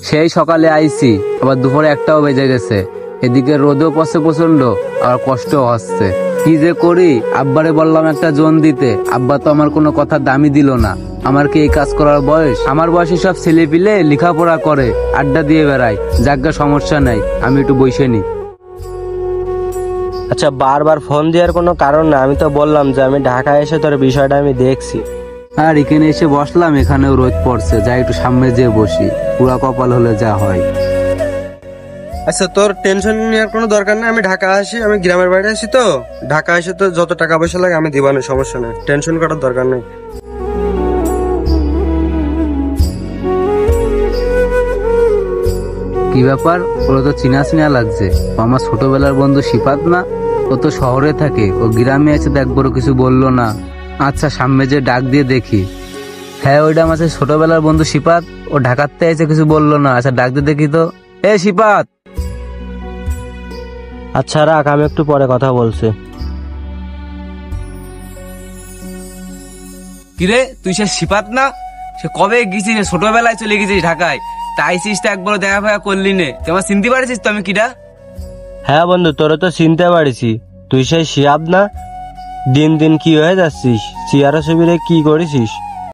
সেই সকালে আইছি, আবার দুপুরে 1টাও বেজে গেছে। এদিকে রোদও পড়ছে প্রচন্ড, আর কষ্টও হচ্ছে। কি যে করি, আব্বারে বললাম একটা জোন দিতে, আব্বা তো আমার কোনো কথা দামই দিল না। আমার কি এই কাজ করার বয়স? আমার বয়সে সব ছেলে পিলে লেখাপড়া করে, আড্ডা দিয়ে বেড়ায়, যাজ্ঞা সমস্যা নাই, আমি একটু বসে নি। আচ্ছা, বারবার ফোন দেওয়ার কোনো কারণ না, আমি তো বললাম যে আমি ঢাকায় এসে তোর বিষয়টা আমি দেখছি। আর এখানে এসে বসলাম, এখানেও রোদ পড়ছে, যাই একটু সামনে যেয়ে বসি, পুরা কপাল হলে যা হয়। আচ্ছা, তোর টেনশন নেওয়ার কোনো দরকার নেই। আমি ঢাকা আসি, আমি গ্রামের বাড়ি আসি, তো ঢাকা এসে তো যত টাকা পয়সা লাগে আমি দিবানো, সমস্যা নেই, টেনশন করার দরকার নেই। কি ব্যাপার, ওরা তো চিনা চিনা লাগছে। ও আমার ছোটবেলার বন্ধু শিপাত না? ও তো শহরে থাকে, ও গ্রামে আছে তো একবারও কিছু বললো না। আচ্ছা, সামনে যে ডাক দিয়ে দেখি। হ্যাঁ, ওইটা আমার সেই ছোটবেলার বন্ধু শিপাত। ও ঢাকাতে এসে কিছু বললো না। আচ্ছা, ডাক দিয়ে দেখি তো। এ শিপাত! আচ্ছা রাখ, আমি একটু পরে কথা বলছি। কিরে, তুই সে শিপাত না? সে কবে গেছিস? ছোটবেলায় চলে গেছিস ঢাকায়, তাই তো একবারও দেখা ফেকা করলি নে। তুই আমার চিনতে পারছিস তো আমি কিরা? হ্যাঁ বন্ধু, তোরা তো চিনতে পারিছি, তুই সেই শিয়াব না? দিন দিন কি হয়ে যাচ্ছিস? চেয়ারা শিবিরে কি করেছিস?